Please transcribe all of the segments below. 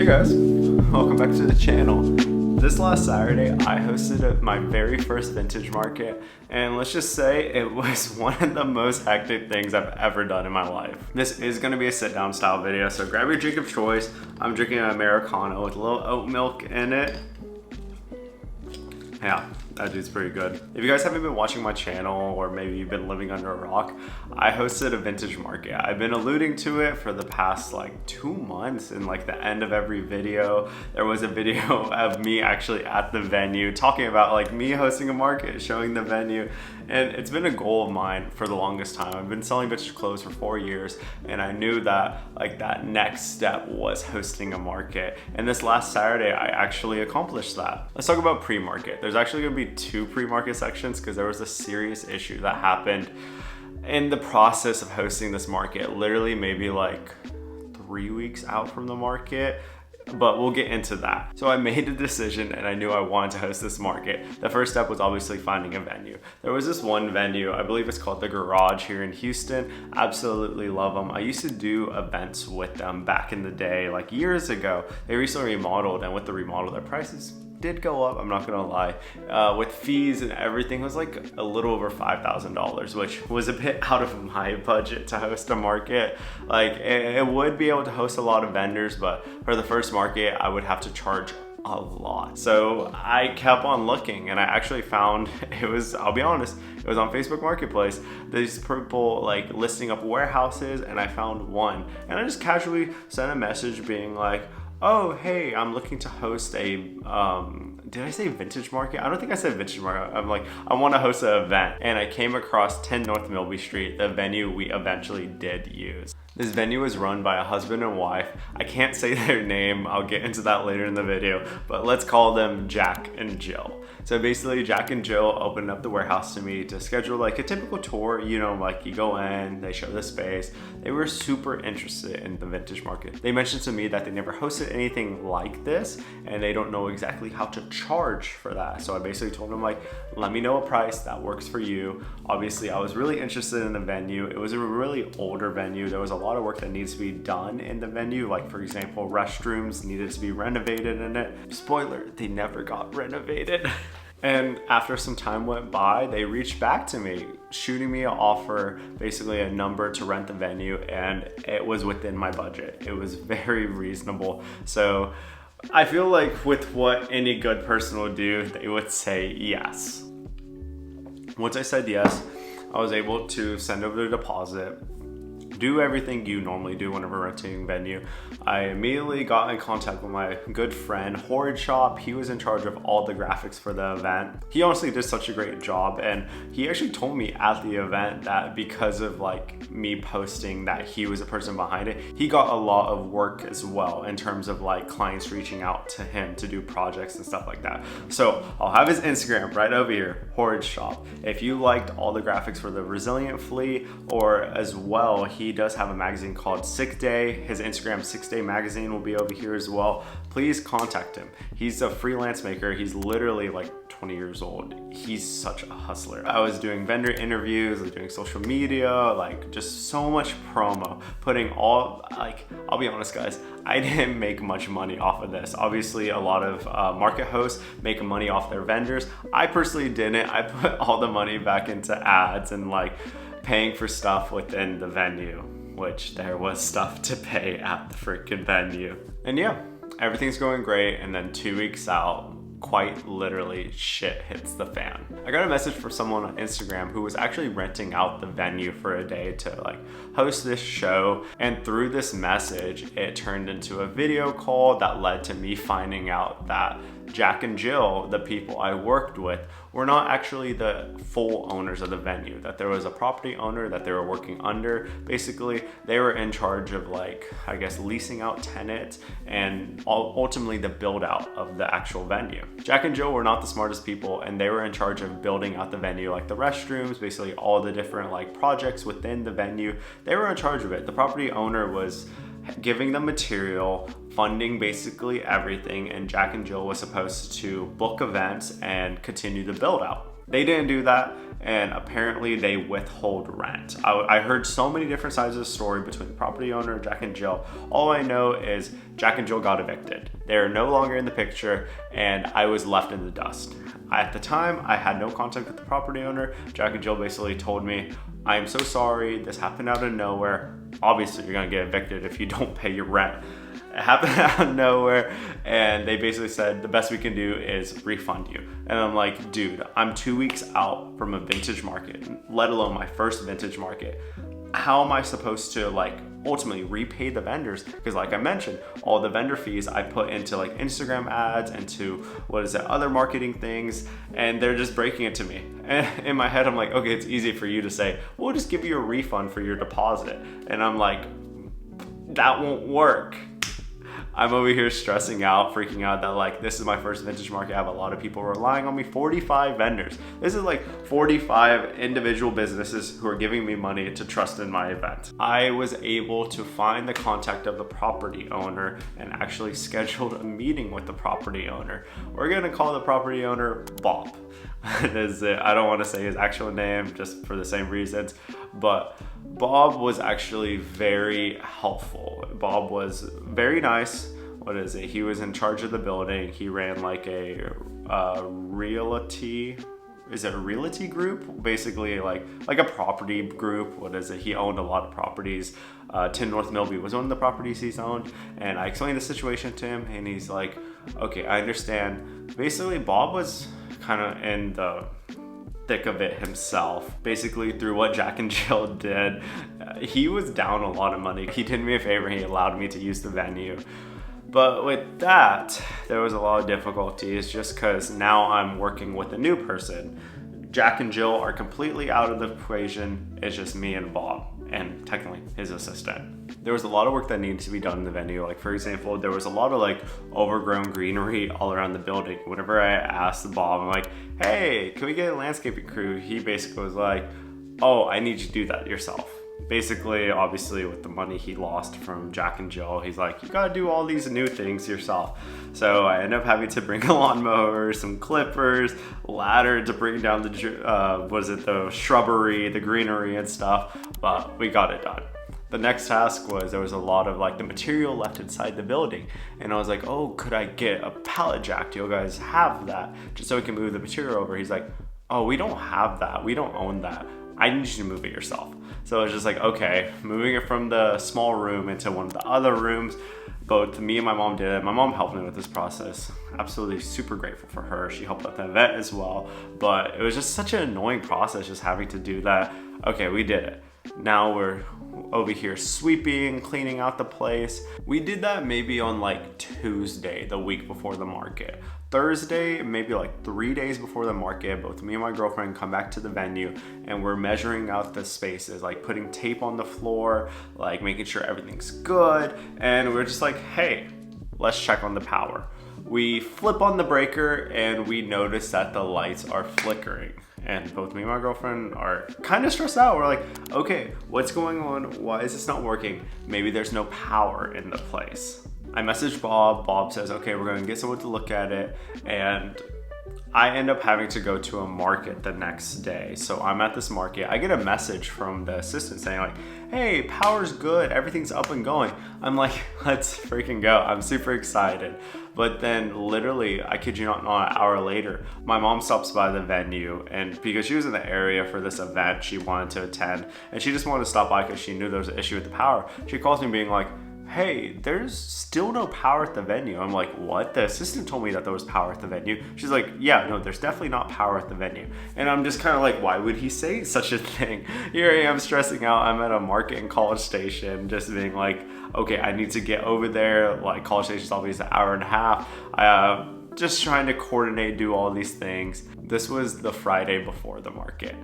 guys, welcome back to the channel. This last Saturday, I hosted my very first vintage market, and let's just say it was one of the most hectic things I've ever done in my life. This is gonna be a sit down style video, so grab your drink of choice. I'm drinking an Americano with a little oat milk in it. Yeah, that dude's pretty good. If you guys haven't been watching my channel, or maybe you've been living under a rock, I hosted a vintage market. I've been alluding to it for the past like 2 months. In like the end of every video, there was a video of me actually at the venue talking about like me hosting a market, showing the venue. And it's been a goal of mine for the longest time. I've been selling vintage clothes for 4 years, and I knew that like that next step was hosting a market. And this last Saturday, I actually accomplished that. Let's talk about pre-market. There's actually gonna be 2 pre-market sections because there was a serious issue that happened in the process of hosting this market, literally maybe like 3 weeks out from the market. But we'll get into that. So I made a decision and I knew I wanted to host this market. The first step was obviously finding a venue. There was this one venue, I believe it's called The Garage here in Houston. Absolutely love them. I used to do events with them back in the day, like years ago. They recently remodeled, and with the remodel, their prices did go up, I'm not gonna lie. With fees and everything, it was like a little over $5,000, which was a bit out of my budget to host a market. Like it would be able to host a lot of vendors, but for the first market, I would have to charge a lot. So I kept on looking, and I actually found I'll be honest, it was on Facebook Marketplace, these people like listing up warehouses, and I found one. And I just casually sent a message being like, oh, hey, I'm looking to host a, did I say vintage market? I don't think I said vintage market. I'm like, I want to host an event. And I came across 10 North Milby Street, the venue we eventually did use. This venue was run by a husband and wife. I can't say their name. I'll get into that later in the video, but let's call them Jack and Jill. So basically, Jack and Jill opened up the warehouse to me to schedule like a typical tour, you know, like you go in, they show the space. They were super interested in the vintage market. They mentioned to me that they never hosted anything like this, and they don't know exactly how to charge for that. So I basically told them like, let me know a price that works for you. Obviously, I was really interested in the venue. It was a really older venue. There was a lot of work that needs to be done in the venue. Like for example, restrooms needed to be renovated in it. Spoiler, they never got renovated. And after some time went by, they reached back to me, shooting me an offer, basically a number to rent the venue, and it was within my budget. It was very reasonable. So I feel like with what any good person would do, they would say yes. Once I said yes, I was able to send over the deposit, do everything you normally do whenever renting a venue. I immediately got in contact with my good friend, Horrid Shop. He was in charge of all the graphics for the event. He honestly did such a great job, and he actually told me at the event that because of like me posting that he was a person behind it, he got a lot of work as well in terms of like clients reaching out to him to do projects and stuff like that. So I'll have his Instagram right over here, Horrid Shop. If you liked all the graphics for the Resilient Fleet, or as well, he does have a magazine called Sick Day. His Instagram, 6 Day Magazine, will be over here as well. Please contact him. He's a freelance maker. He's literally like 20 years old. He's such a hustler. I was doing vendor interviews, I was doing social media, like just so much promo, putting all, like, I'll be honest guys, I didn't make much money off of this. Obviously a lot of market hosts make money off their vendors. I personally didn't. I put all the money back into ads and like paying for stuff within the venue, which there was stuff to pay at the freaking venue. And yeah, everything's going great. And then 2 weeks out, quite literally shit hits the fan. I got a message from someone on Instagram who was actually renting out the venue for a day to like host this show, and through this message it turned into a video call that led to me finding out that Jack and Jill, the people I worked with, were not actually the full owners of the venue, that there was a property owner that they were working under. Basically, they were in charge of like, I guess, leasing out tenants and ultimately the build out of the actual venue. Jack and Jill were not the smartest people, and they were in charge of building out the venue, like the restrooms, basically all the different like projects within the venue. They were in charge of it. The property owner was giving them material, funding basically everything, and Jack and Jill was supposed to book events and continue the build out. They didn't do that, and apparently they withhold rent. I heard so many different sides of the story between the property owner, Jack and Jill. All I know is Jack and Jill got evicted. They're no longer in the picture, and I was left in the dust. At the time, I had no contact with the property owner. Jack and Jill basically told me, I am so sorry, this happened out of nowhere. Obviously, you're gonna get evicted if you don't pay your rent. It happened out of nowhere, and they basically said the best we can do is refund you. And I'm like, dude, I'm 2 weeks out from a vintage market, let alone my first vintage market. How am I supposed to ultimately repay the vendors? Because like I mentioned, all the vendor fees I put into Instagram ads, into other marketing things, and they're just breaking it to me. And in my head, I'm like, okay, it's easy for you to say, we'll just give you a refund for your deposit. And I'm like, that won't work. I'm over here stressing out, freaking out that this is my first vintage market. I have a lot of people relying on me, 45 vendors. This is 45 individual businesses who are giving me money to trust in my event. I was able to find the contact of the property owner and actually scheduled a meeting with the property owner. We're gonna call the property owner Bob. I don't want to say his actual name just for the same reasons, but Bob was actually very helpful. Bob was very nice. He was in charge of the building. He ran a realty group? Basically like a property group. He owned a lot of properties. 10 North Millview was one of the properties he's owned. And I explained the situation to him, and he's like, okay, I understand. Basically, Bob was kind of in the thick of it himself. Basically, through what Jack and Jill did, he was down a lot of money. He did me a favor. He allowed me to use the venue. But with that, there was a lot of difficulties just because now I'm working with a new person. Jack and Jill are completely out of the equation. It's just me and Bob, and technically his assistant. There was a lot of work that needed to be done in the venue. For example, there was a lot of overgrown greenery all around the building. Whenever I asked Bob, I'm like, hey, can we get a landscaping crew? He basically was like, oh, I need you to do that yourself. Basically, obviously, with the money he lost from Jack and Jill, he's like, you gotta do all these new things yourself. So I ended up having to bring a lawnmower, some clippers, ladder to bring down the shrubbery, the greenery and stuff, but we got it done. The next task was there was a lot of the material left inside the building, and I was like, oh, could I get a pallet jack? Do you guys have that? Just so we can move the material over. He's like, oh, we don't have that. We don't own that. I need you to move it yourself. So I was just like, okay, moving it from the small room into one of the other rooms. Both me and my mom did it. My mom helped me with this process. Absolutely super grateful for her. She helped out the event as well. But it was just such an annoying process just having to do that. Okay, we did it. Now we're over here sweeping, cleaning out the place. We did that maybe on Tuesday, the week before the market. Thursday, maybe 3 days before the market, both me and my girlfriend come back to the venue, and we're measuring out the spaces, putting tape on the floor, making sure everything's good. And we're just like, hey, let's check on the power. We flip on the breaker and we notice that the lights are flickering. And both me and my girlfriend are kind of stressed out. We're like, okay, what's going on? Why is this not working? Maybe there's no power in the place. I messaged Bob. Bob says, okay, we're going to get someone to look at it. And I end up having to go to a market the next day. So I'm at this market. I get a message from the assistant saying hey, power's good. Everything's up and going. I'm like, let's freaking go. I'm super excited. But then literally, I kid you not, an hour later, my mom stops by the venue, and because she was in the area for this event she wanted to attend, and she just wanted to stop by because she knew there was an issue with the power. She calls me being like, hey, there's still no power at the venue. I'm like, what? The assistant told me that there was power at the venue. She's like, yeah, no, there's definitely not power at the venue. And I'm just kind of like, why would he say such a thing? Here I am stressing out. I'm at a market in College Station, just being like, okay, I need to get over there. College Station's obviously an hour and a half. Just trying to coordinate, do all these things. This was the Friday before the market.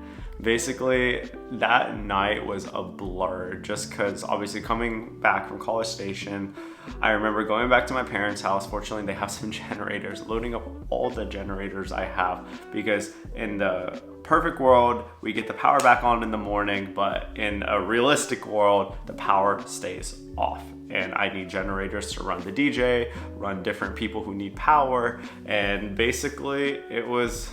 Basically, that night was a blur just because obviously coming back from College Station, I remember going back to my parents' house. Fortunately, they have some generators, loading up all the generators I have, because in the perfect world, we get the power back on in the morning, but in a realistic world, the power stays off. And I need generators to run the DJ, run different people who need power. And basically, it was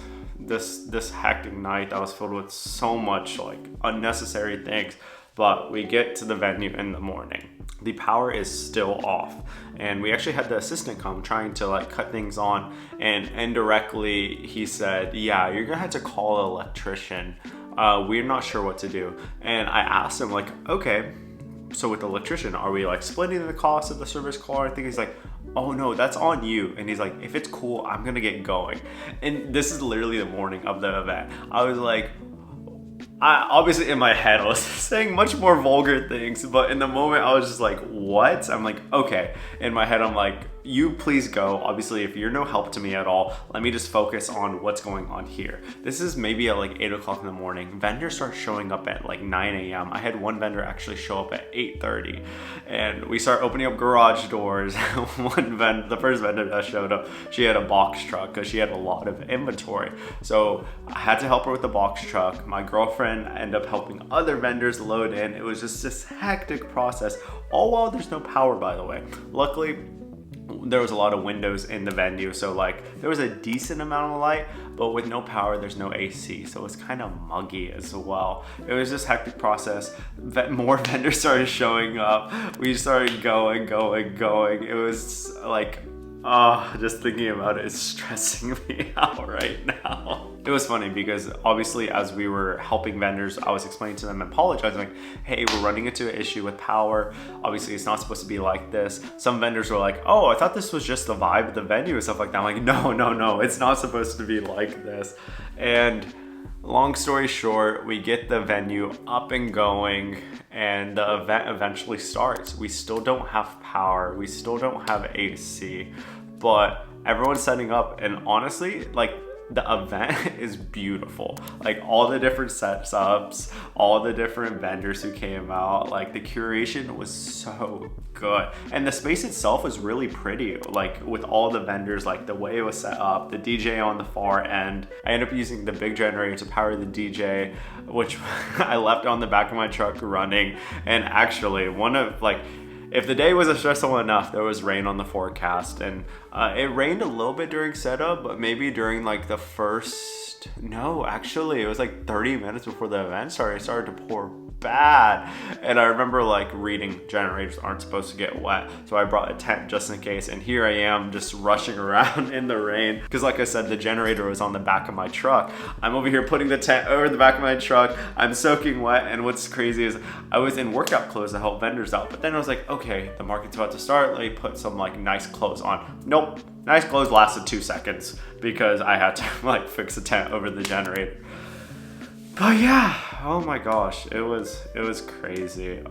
this hectic night that was filled with so much like unnecessary things. But we get to the venue in the morning. The power is still off, and we actually had the assistant come trying to like cut things on, and indirectly he said, yeah, you're gonna have to call an electrician. We're not sure what to do. And I asked him like, okay, so with the electrician, are we like splitting the cost of the service call? I think he's like, oh no, that's on you. And he's like, if it's cool, I'm gonna get going. And this is literally the morning of the event. I was like, obviously in my head I was saying much more vulgar things, but in the moment I was just like, what? I'm like, okay. In my head I'm like, you please go. Obviously if you're no help to me at all, let me just focus on what's going on here. This is maybe at like 8 o'clock in the morning. Vendors start showing up at like 9 a.m. I had one vendor actually show up at 8:30, and we start opening up garage doors. The first vendor that showed up, she had a box truck because she had a lot of inventory. So I had to help her with the box truck. My girlfriend ended up helping other vendors load in. It was just this hectic process, all while there's no power, by the way. Luckily, there was a lot of windows in the venue, so like there was a decent amount of light, but with no power there's no AC, so it's kind of muggy as well. It was just hectic process. More vendors started showing up. We started going. It was like, just thinking about it is stressing me out right now. It was funny because obviously as we were helping vendors, I was explaining to them and apologizing, like, hey, we're running into an issue with power. Obviously it's not supposed to be like this. Some vendors were like, oh, I thought this was just the vibe of the venue and stuff like that. I'm like, no, it's not supposed to be like this. And long story short, we get the venue up and going, and the event eventually starts. We still don't have power. We still don't have AC, but everyone's setting up, and honestly, like, the event is beautiful. Like all the different setups, all the different vendors who came out, like the curation was so good. And the space itself was really pretty, like with all the vendors, like the way it was set up, the DJ on the far end. I ended up using the big generator to power the DJ, which I left on the back of my truck running. And actually if the day wasn't stressful enough, there was rain on the forecast, and it rained a little bit during setup, but maybe during like the first, no, actually it was like 30 minutes before the event started, it started to pour bad. And I remember like reading generators aren't supposed to get wet, so I brought a tent just in case, and here I am just rushing around in the rain because like I said, the generator was on the back of my truck. I'm over here putting the tent over the back of my truck, I'm soaking wet, and what's crazy is I was in workout clothes to help vendors out, but then I was like, okay, the market's about to start, let me put some like nice clothes on. Nope, nice clothes lasted 2 seconds because I had to like fix the tent over the generator. But yeah, oh my gosh, it was crazy.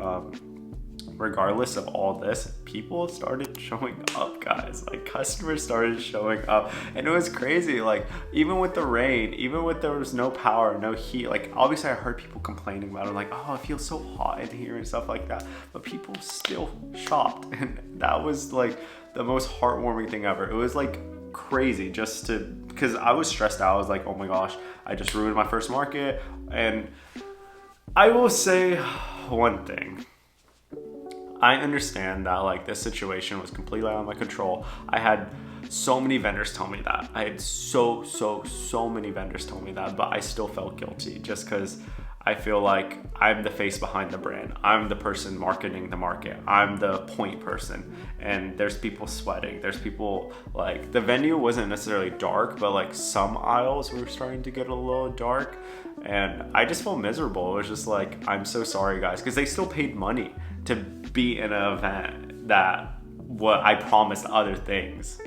Regardless of all this, people started showing up, guys. Like customers started showing up, and it was crazy. Like even with the rain, even with there was no power, no heat, like obviously I heard people complaining about it, like, oh, it feels so hot in here and stuff like that, but people still shopped, and that was like the most heartwarming thing ever. It was like crazy just to, because I was stressed out. I was like, oh my gosh, I just ruined my first market. And I will say one thing, I understand that like this situation was completely out of my control. I had so many vendors tell me that. I had so many vendors tell me that, but I still felt guilty just because I feel like I'm the face behind the brand. I'm the person marketing the market. I'm the point person, and there's people sweating. There's people, like, the venue wasn't necessarily dark, but like some aisles were starting to get a little dark, and I just felt miserable. It was just like, I'm so sorry guys, because they still paid money to be in an event that what I promised other things.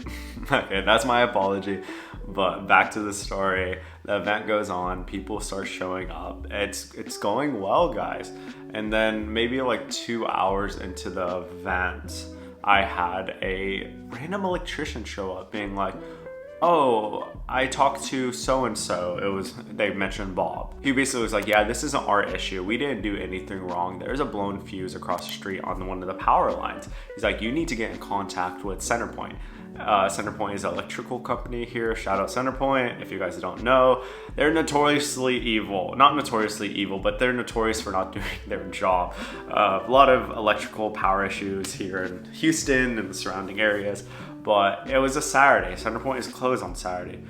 Okay, that's my apology. But back to the story, the event goes on, people start showing up. It's going well, guys. And then maybe like 2 hours into the event, I had a random electrician show up being like, oh, I talked to so-and-so. They mentioned Bob. He basically was like, yeah, this isn't our issue. We didn't do anything wrong. There's a blown fuse across the street on one of the power lines. He's like, you need to get in contact with Centerpoint. Centerpoint is an electrical company here. Shout out Centerpoint. If you guys don't know, they're notoriously evil. Not notoriously evil, but they're notorious for not doing their job. A lot of electrical power issues here in Houston and the surrounding areas. But it was a Saturday. Centerpoint is closed on Saturday.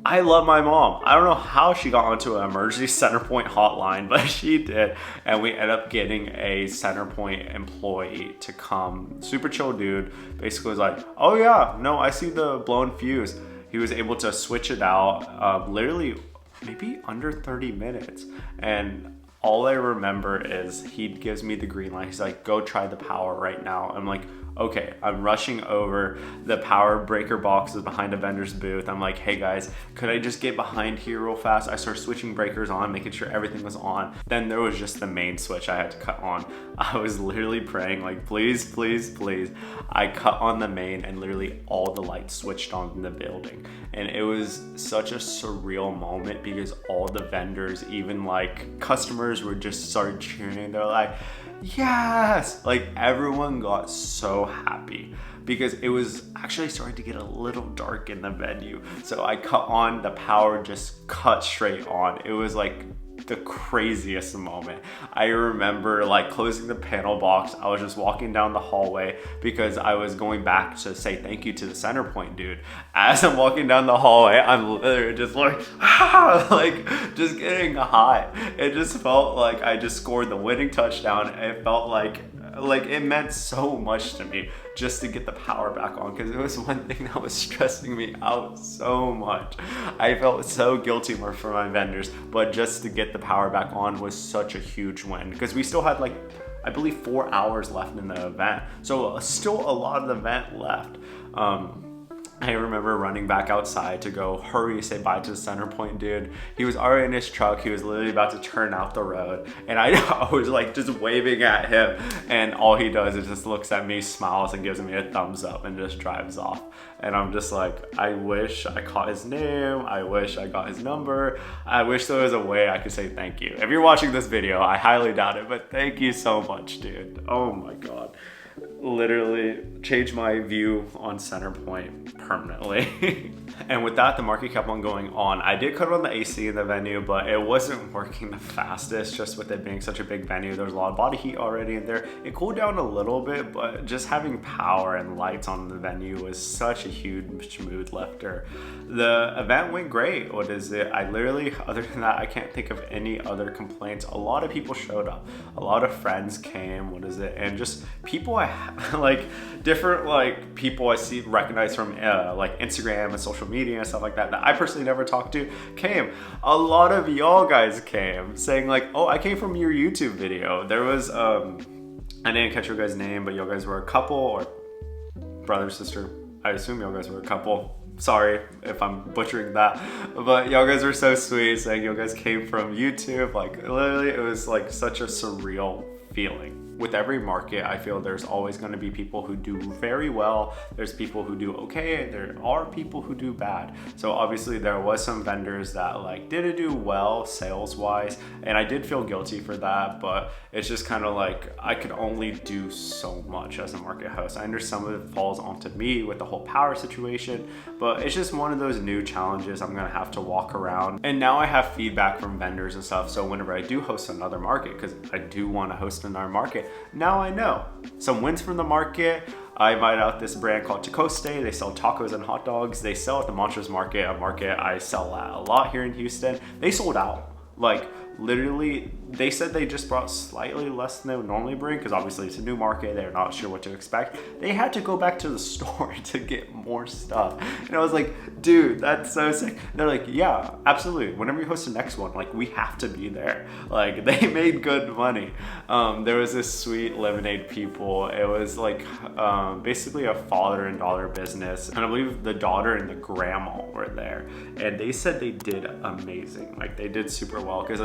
I love my mom. I don't know how she got onto an emergency Centerpoint hotline, but she did. And we ended up getting a Centerpoint employee to come. Super chill dude. Basically was like, oh yeah, no, I see the blown fuse. He was able to switch it out literally maybe under 30 minutes. And all I remember is he gives me the green light. He's like, go try the power right now. I'm like, okay. I'm rushing over. The power breaker box is behind a vendor's booth. I'm like, hey guys, could I just get behind here real fast? I start switching breakers on, making sure everything was on. Then there was just the main switch I had to cut on. I was literally praying like, please, please, please. I cut on the main and literally all the lights switched on in the building. And it was such a surreal moment because all the vendors, even like customers, were just started cheering. They're like, yes! Like everyone got so happy because it was actually starting to get a little dark in the venue. So I cut on, the power just cut straight on. It was like the craziest moment. I remember like closing the panel box. I was just walking down the hallway because I was going back to say thank you to the Centerpoint dude. As I'm walking down the hallway, I'm literally just like, like just getting high. It just felt like I just scored the winning touchdown. It felt like it meant so much to me just to get the power back on because it was one thing that was stressing me out so much. I felt so guilty for my vendors, but just to get the power back on was such a huge win because we still had like, I believe 4 hours left in the event. So still a lot of the event left. I remember running back outside to go hurry, say bye to the Centerpoint dude. He was already in his truck. He was literally about to turn out the road. And I was like just waving at him. And all he does is just looks at me, smiles, and gives me a thumbs up and just drives off. And I'm just like, I wish I caught his name. I wish I got his number. I wish there was a way I could say thank you. If you're watching this video, I highly doubt it, but thank you so much, dude. Oh my God. Literally changed my view on Centerpoint permanently. And with that, the market kept on going on. I did cut on the AC in the venue, but it wasn't working the fastest just with it being such a big venue. There was a lot of body heat already in there. It cooled down a little bit, but just having power and lights on the venue was such a huge mood lifter. The event went great. What is it? I literally, other than that, I can't think of any other complaints. A lot of people showed up. A lot of friends came. What is it? And just people like different like people I see recognize from like Instagram and social media and stuff like that I personally never talked to came. A lot of y'all guys came saying like, oh, I came from your YouTube video. There was I didn't catch your guys' name, but y'all guys were a couple or brother, sister. I assume y'all guys were a couple. Sorry if I'm butchering that, but y'all guys were so sweet saying y'all guys came from YouTube. Like literally it was like such a surreal feeling. With every market, I feel there's always going to be people who do very well. There's people who do okay. There are people who do bad. So obviously there was some vendors that like didn't do well sales wise. And I did feel guilty for that, but it's just kind of like, I could only do so much as a market host. I understand some of it falls onto me with the whole power situation, but it's just one of those new challenges I'm going to have to walk around. And now I have feedback from vendors and stuff. So whenever I do host another market, because I do want to host another market, now I know. Some wins from the market. I invited out this brand called Tacoste. They sell tacos and hot dogs. They sell at the Montrose Market, a market I sell at a lot here in Houston. They sold out. Like literally, they said they just brought slightly less than they would normally bring because obviously it's a new market. They're not sure what to expect. They had to go back to the store to get more stuff. And I was like, dude, that's so sick. They're like, yeah, absolutely. Whenever you host the next one, like we have to be there. Like they made good money. There was this sweet lemonade people. It was like basically a father and daughter business. And I believe the daughter and the grandma were there. And they said they did amazing. Like they did super well because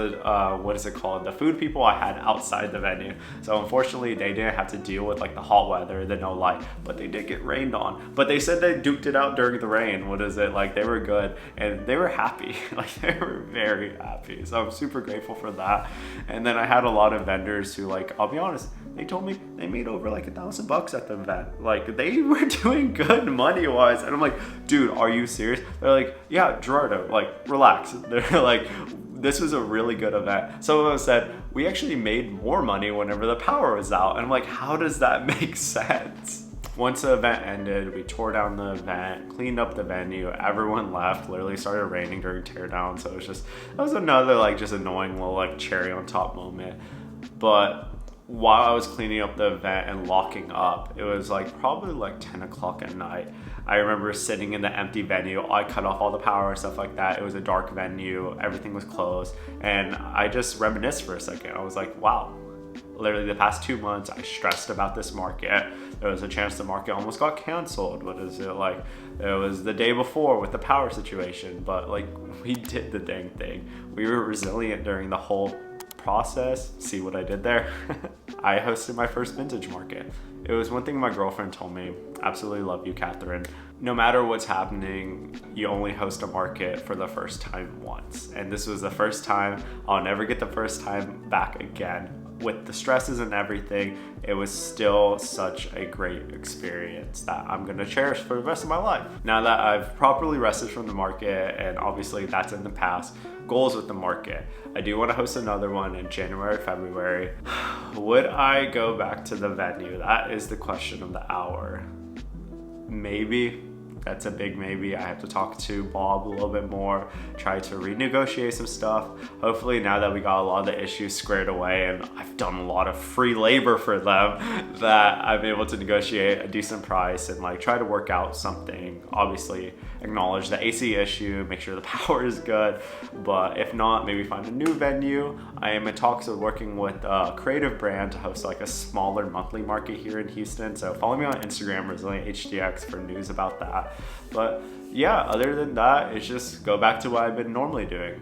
what is it called? The food people I had outside the venue. So unfortunately they didn't have to deal with like the hot weather, the no light, but they did get rained on. But they said they duked it out during the rain. What is it? Like they were good and they were happy. Like they were very happy. So I'm super grateful for that. And then I had a lot of vendors who like, I'll be honest, they told me they made over like $1,000 at the event. Like they were doing good money wise. And I'm like, dude, are you serious? They're like, yeah, Gerardo, like relax. They're like, this was a really good event. Some of them said, we actually made more money whenever the power was out. And I'm like, how does that make sense? Once the event ended, we tore down the event, cleaned up the venue, everyone left, literally started raining during teardown, so that was another like just annoying little like cherry on top moment. But while I was cleaning up the event and locking up, it was like probably like 10 o'clock at night. I remember sitting in the empty venue. I cut off all the power and stuff like that. It was a dark venue, everything was closed, and I just reminisced for a second. I was like, wow, literally the past 2 months I stressed about this market. There was a chance the market almost got canceled. What is it like? It was the day before with the power situation, but like we did the dang thing. We were resilient during the whole process. See what I did there? I hosted my first vintage market. It was one thing my girlfriend told me. Absolutely love you, Catherine. No matter what's happening, you only host a market for the first time once. And this was the first time. I'll never get the first time back again. With the stresses and everything, it was still such a great experience that I'm gonna cherish for the rest of my life. Now that I've properly rested from the market, and obviously that's in the past, goals with the market. I do want to host another one in January, February. Would I go back to the venue? That is the question of the hour. Maybe. That's a big maybe. I have to talk to Bob a little bit more, try to renegotiate some stuff. Hopefully now that we got a lot of the issues squared away and I've done a lot of free labor for them, that I'm able to negotiate a decent price and like try to work out something. Obviously acknowledge the AC issue, make sure the power is good, but if not, maybe find a new venue. I am in talks of working with a creative brand to host like a smaller monthly market here in Houston. So follow me on Instagram, ResilientHDX, for news about that. But yeah, other than that, it's just go back to what I've been normally doing.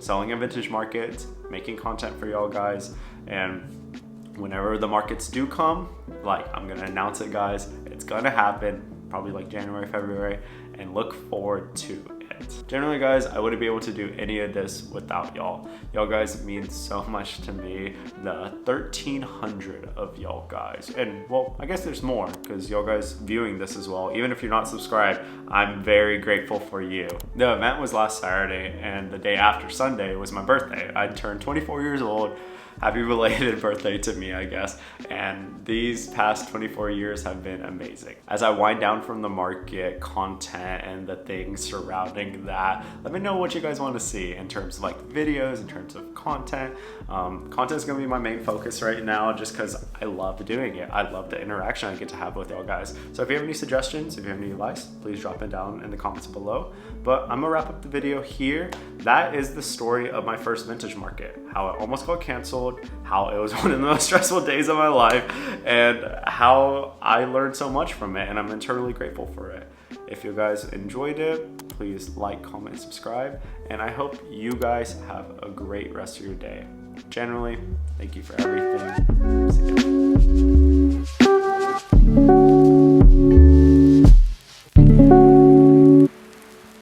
Selling in vintage markets, making content for y'all guys, and whenever the markets do come, like I'm gonna announce it, guys. It's gonna happen, probably like January, February, and look forward to it. Generally, guys, I wouldn't be able to do any of this without y'all. Y'all guys mean so much to me. The 1,300 of y'all guys, and well, I guess there's more because y'all guys viewing this as well. Even if you're not subscribed, I'm very grateful for you. The event was last Saturday, and the day after Sunday was my birthday. I turned 24 years old. Happy belated birthday to me, I guess. And these past 24 years have been amazing. As I wind down from the market content and the things surrounding that, let me know what you guys want to see in terms of like videos, in terms of content. Content is going to be my main focus right now just because I love doing it. I love the interaction I get to have with y'all guys. So if you have any suggestions, if you have any advice, please drop it down in the comments below. But I'm gonna wrap up the video here. That is the story of my first vintage market, how it almost got canceled, how it was one of the most stressful days of my life, and how I learned so much from it, and I'm eternally grateful for it. If you guys enjoyed it, please like, comment, subscribe, and I hope you guys have a great rest of your day. Generally, thank you for everything.